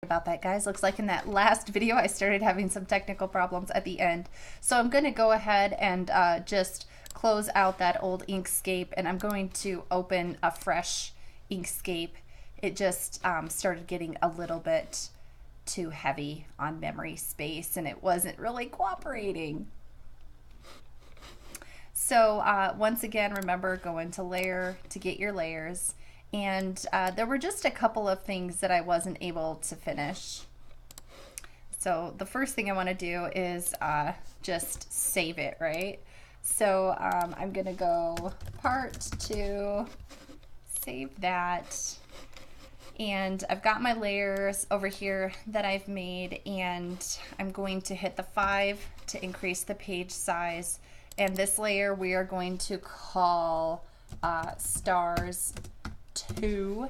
about that, guys. Looks like in that last video I started having some technical problems at the end. So I'm going to go ahead and just close out that old Inkscape, and I'm going to open a fresh Inkscape. It just started getting a little bit too heavy on memory space, and it wasn't really cooperating. So once again, remember, go into layer to get your layers. And there were just a couple of things that I wasn't able to finish. So the first thing I want to do is just save it, right? So I'm going to go part 2, save that. And I've got my layers over here that I've made, and I'm going to hit the 5 to increase the page size. And this layer we are going to call Stars 2,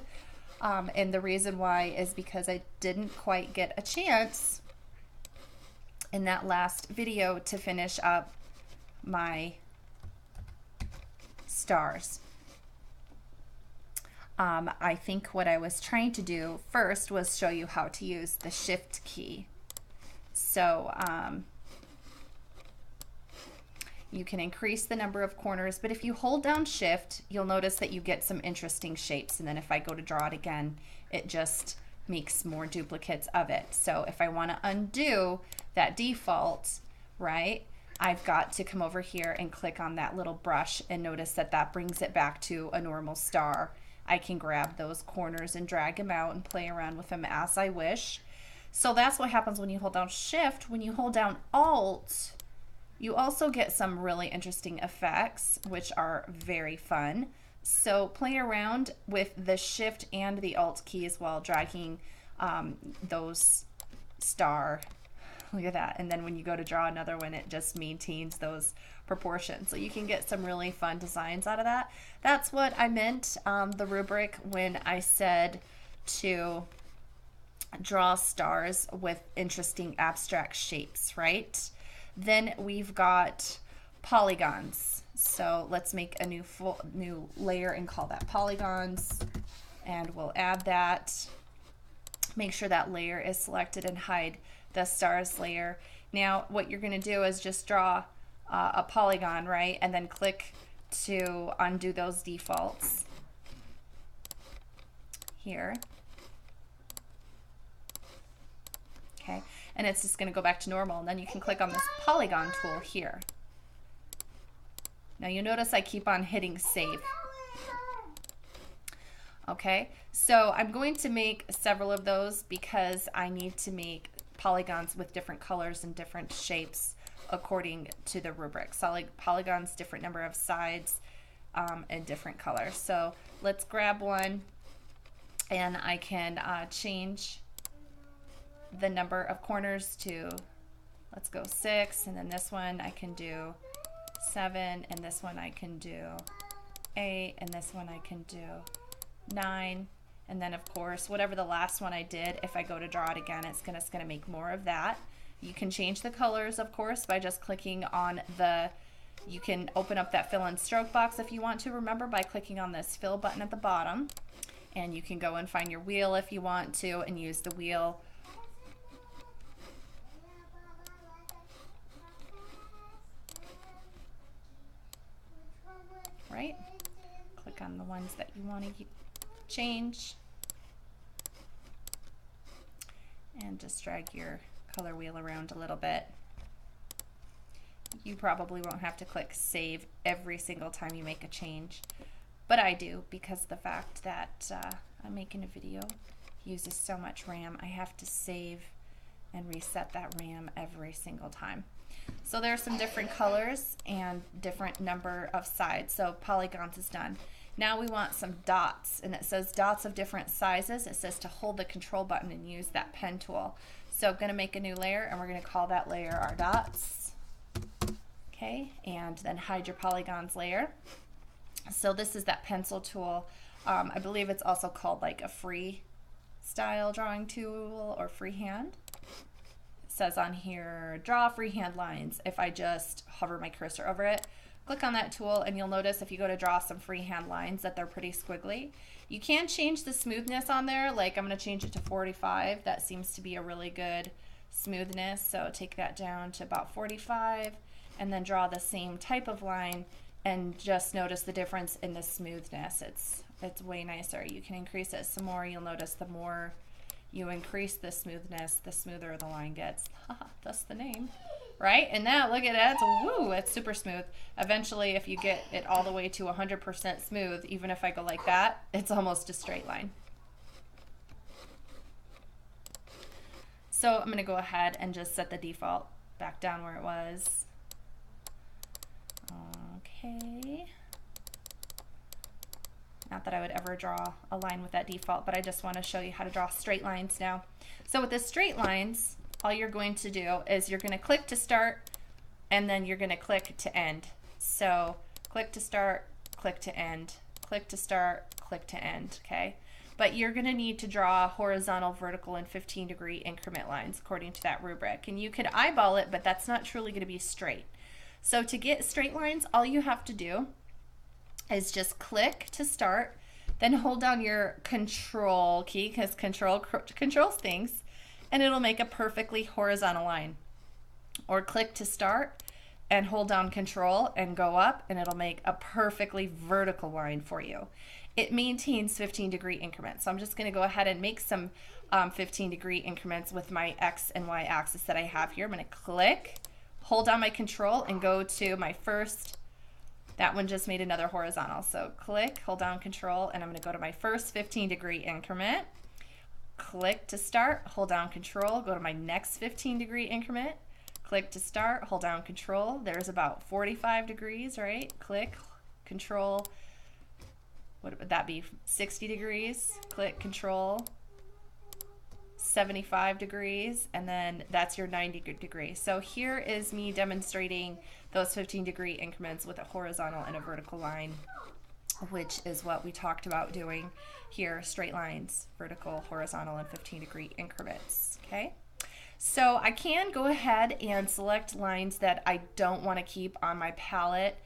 and the reason why is because I didn't quite get a chance in that last video to finish up my stars. I think what I was trying to do first was show you how to use the shift key. So you can increase the number of corners, but if you hold down shift, you'll notice that you get some interesting shapes. And then if I go to draw it again, it just makes more duplicates of it. So if I want to undo that default, right, I've got to come over here and click on that little brush, and notice that that brings it back to a normal star. I can grab those corners and drag them out and play around with them as I wish. So that's what happens when you hold down shift. When you hold down alt, you also get some really interesting effects, which are very fun. So play around with the shift and the alt keys while dragging those star. Look at that. And then when you go to draw another one, it just maintains those proportions. So you can get some really fun designs out of that. That's what I meant, the rubric, when I said to draw stars with interesting abstract shapes, right? Then we've got polygons. So let's make a new layer and call that polygons, and we'll add that. Make sure that layer is selected and hide the stars layer. Now what you're going to do is just draw a polygon, right? And then click to undo those defaults here. Okay, and it's just going to go back to normal, and then you can click on this polygon tool here. Now you notice I keep on hitting save. Okay, so I'm going to make several of those because I need to make polygons with different colors and different shapes according to the rubric. So like polygons, different number of sides, and different colors. So let's grab one, and I can change the number of corners to, let's go 6, and then this one I can do 7, and this one I can do 8, and this one I can do 9, and then of course whatever the last one I did, if I go to draw it again, it's gonna make more of that. You can change the colors, of course, by just clicking on the, you can open up that fill and stroke box if you want to, remember, by clicking on this fill button at the bottom, and you can go and find your wheel if you want to and use the wheel. Right? Click on the ones that you want to change, and just drag your color wheel around a little bit. You probably won't have to click save every single time you make a change, but I do, because the fact that I'm making a video uses so much RAM, I have to save and reset that RAM every single time. So there's some different colors and different number of sides. So polygons is done. Now we want some dots, and it says dots of different sizes. It says to hold the control button and use that pen tool. So I'm going to make a new layer, and we're going to call that layer our dots. Okay, and then hide your polygons layer. So this is that pencil tool. I believe it's also called like a free style drawing tool or freehand. Says on here, draw freehand lines. If I just hover my cursor over it, click on that tool, and you'll notice if you go to draw some freehand lines that they're pretty squiggly. You can change the smoothness on there, like I'm going to change it to 45. That seems to be a really good smoothness, so take that down to about 45 and then draw the same type of line and just notice the difference in the smoothness. It's way nicer. You can increase it some more. You'll notice the more you increase the smoothness, the smoother the line gets. That's the name, right? And now look at that. Woo, it's super smooth. Eventually, if you get it all the way to 100% smooth, even if I go like that, it's almost a straight line. So I'm going to go ahead and just set the default back down where it was. Okay. Not that I would ever draw a line with that default, but I just want to show you how to draw straight lines now. So with the straight lines, all you're going to do is you're going to click to start, and then you're going to click to end. So click to start, click to end, click to start, click to end, okay? But you're going to need to draw horizontal, vertical, and 15-degree increment lines according to that rubric. And you could eyeball it, but that's not truly going to be straight. So to get straight lines, all you have to do is just click to start, then hold down your control key, because control controls things, and it'll make a perfectly horizontal line. Or click to start and hold down control and go up, and it'll make a perfectly vertical line for you. It maintains 15-degree increments. So I'm just going to go ahead and make some 15-degree increments with my X and Y axis that I have here. I'm going to click, hold down my control, and go to my first. That one just made another horizontal. So click, hold down control, and I'm going to go to my first 15-degree increment. Click to start, hold down control, go to my next 15-degree increment. Click to start, hold down control. There's about 45 degrees, right? Click, control. What would that be? 60 degrees. Click, control. 75 degrees, and then that's your 90 degrees. So here is me demonstrating those 15-degree increments with a horizontal and a vertical line, which is what we talked about doing here, straight lines, vertical, horizontal, and 15-degree increments, okay? So I can go ahead and select lines that I don't want to keep on my palette,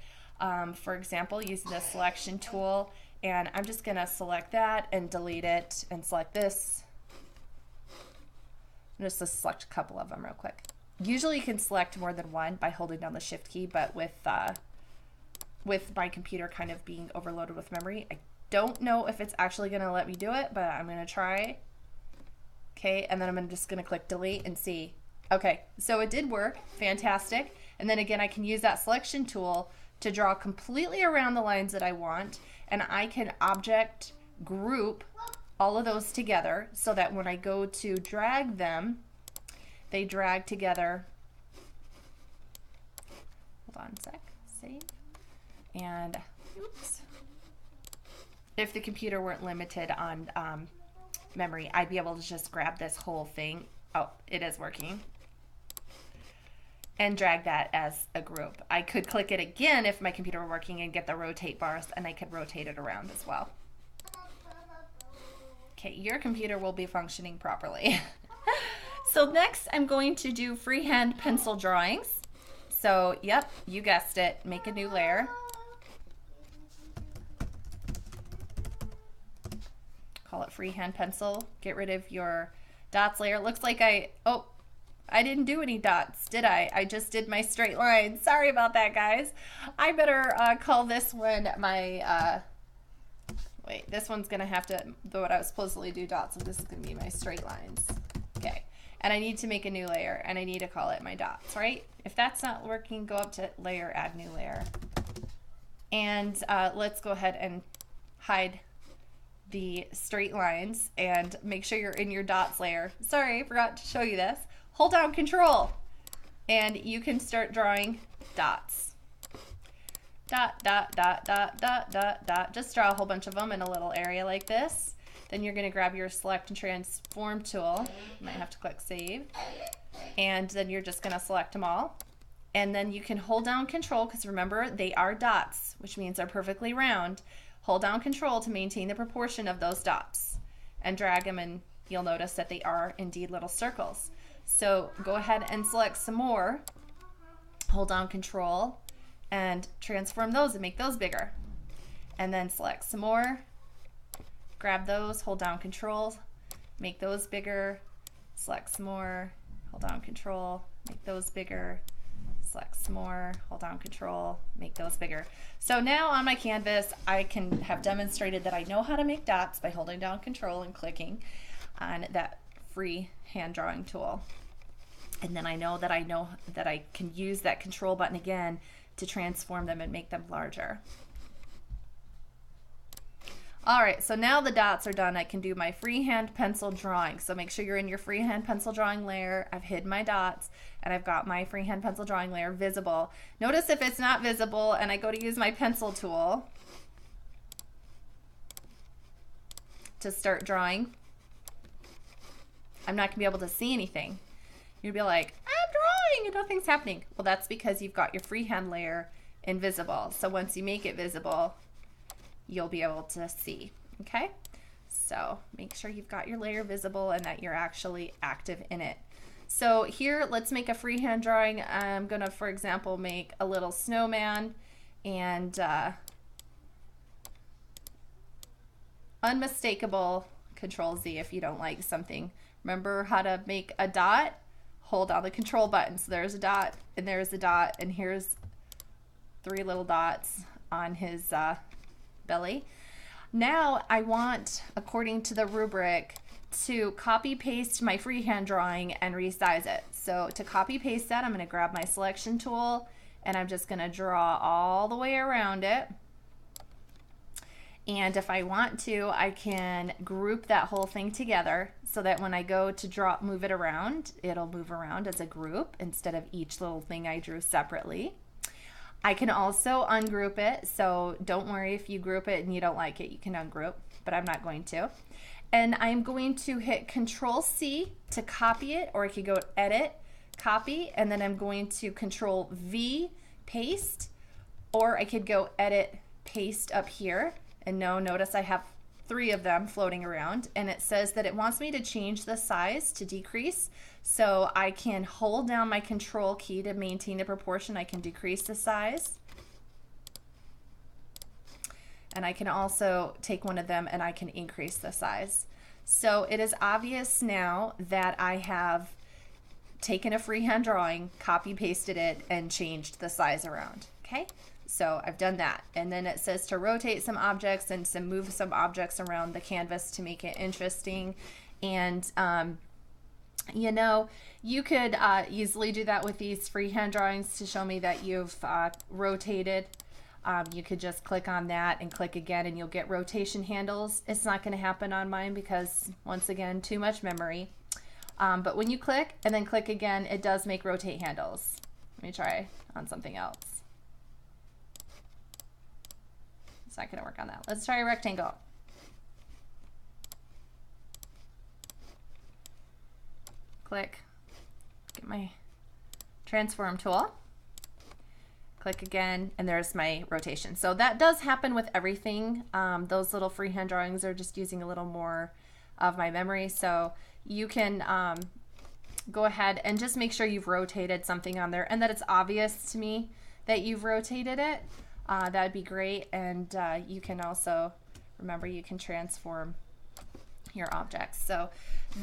for example, using the selection tool, and I'm just going to select that and delete it and select this. I'm just going to select a couple of them real quick. Usually you can select more than one by holding down the shift key, but with my computer kind of being overloaded with memory, I don't know if it's actually going to let me do it, but I'm going to try. Okay, and then I'm just going to click delete and see. Okay, so it did work. Fantastic. And then again, I can use that selection tool to draw completely around the lines that I want, and I can object group all of those together so that when I go to drag them, they drag together. Hold on a sec, save. And oops. If the computer weren't limited on memory, I'd be able to just grab this whole thing. Oh, it is working. And drag that as a group. I could click it again if my computer were working and get the rotate bars, and I could rotate it around as well. Okay, your computer will be functioning properly. So next I'm going to do freehand pencil drawings. So yep, you guessed it, make a new layer. Call it freehand pencil. Get rid of your dots layer. Looks like I didn't do any dots, did I? I just did my straight line. Sorry about that, guys. I better call this one my, wait, this one's gonna have to, though I was supposedly do dots, so this is gonna be my straight lines. Okay, and I need to make a new layer, and I need to call it my dots, right? If that's not working, go up to layer, add new layer. And let's go ahead and hide the straight lines and make sure you're in your dots layer. Sorry, I forgot to show you this. Hold down control and you can start drawing dots. Dot, dot, dot, dot, dot, dot, dot. Just draw a whole bunch of them in a little area like this. Then you're going to grab your select and transform tool. You might have to click save. And then you're just going to select them all. And then you can hold down control, because remember they are dots, which means they're perfectly round. Hold down control to maintain the proportion of those dots and drag them, and you'll notice that they are indeed little circles. So go ahead and select some more. Hold down control and transform those and make those bigger. And then select some more, grab those, hold down Control, make those bigger, select some more, hold down Control, make those bigger, select some more, hold down Control, make those bigger. So now on my canvas, I can have demonstrated that I know how to make dots by holding down Control and clicking on that Freehand Drawing tool. And then I know that I can use that Control button again to transform them and make them larger. All right, so now the dots are done. I can do my freehand pencil drawing. So make sure you're in your freehand pencil drawing layer. I've hid my dots and I've got my freehand pencil drawing layer visible. Notice if it's not visible and I go to use my pencil tool to start drawing, I'm not gonna be able to see anything. You'll be like, I'm drawing and nothing's happening. Well, that's because you've got your freehand layer invisible. So once you make it visible, you'll be able to see, okay? So make sure you've got your layer visible and that you're actually active in it. So here, let's make a freehand drawing. I'm gonna, for example, make a little snowman and unmistakable, Control Z if you don't like something. Remember how to make a dot? Hold down the Control button. So there's a dot and there's a dot and here's 3 little dots on his belly. Now I want, according to the rubric, to copy paste my freehand drawing and resize it. So to copy paste that, I'm going to grab my selection tool and I'm just going to draw all the way around it. And if I want to, I can group that whole thing together so that when I go to move it around, it'll move around as a group instead of each little thing I drew separately. I can also ungroup it, so don't worry if you group it and you don't like it, you can ungroup, but I'm not going to. And I'm going to hit Control C to copy it, or I could go Edit, Copy, and then I'm going to Control V, Paste, or I could go Edit, Paste up here. And notice I have 3 of them floating around, and it says that it wants me to change the size to decrease. So I can hold down my Control key to maintain a proportion. I can decrease the size. And I can also take one of them and I can increase the size. So it is obvious now that I have taken a freehand drawing, copy pasted it, and changed the size around, okay? So I've done that. And then it says to rotate some objects and to move some objects around the canvas to make it interesting. And you know, you could easily do that with these freehand drawings to show me that you've rotated. You could just click on that and click again and you'll get rotation handles. It's not going to happen on mine because, once again, too much memory. But when you click and then click again, it does make rotate handles. Let me try on something else. It's not going to work on that. Let's try a rectangle. Click, get my transform tool, click again, and there's my rotation. So that does happen with everything. Those little freehand drawings are just using a little more of my memory. So you can go ahead and just make sure you've rotated something on there and that it's obvious to me that you've rotated it. That would be great. And you can also, remember, you can transform your objects. So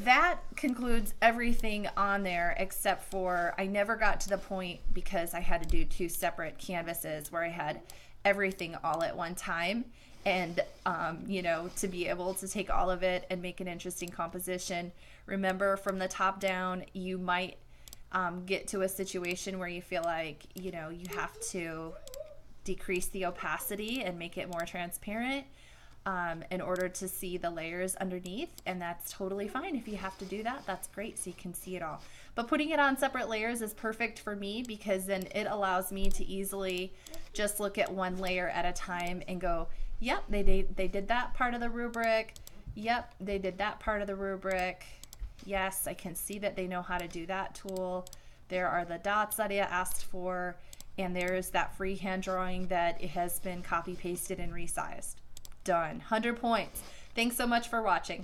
that concludes everything on there except for I never got to the point because I had to do 2 separate canvases where I had everything all at one time. And you know, to be able to take all of it and make an interesting composition. Remember, from the top down, you might get to a situation where you feel like, you know, you have to decrease the opacity and make it more transparent in order to see the layers underneath, and that's totally fine. If you have to do that, that's great, so you can see it all. But putting it on separate layers is perfect for me because then it allows me to easily just look at one layer at a time and go, yep, they did that part of the rubric. Yep, they did that part of the rubric. Yes, I can see that they know how to do that tool. There are the dots that I asked for, and there's that freehand drawing that it has been copy pasted and resized. Done. 100 points. Thanks so much for watching.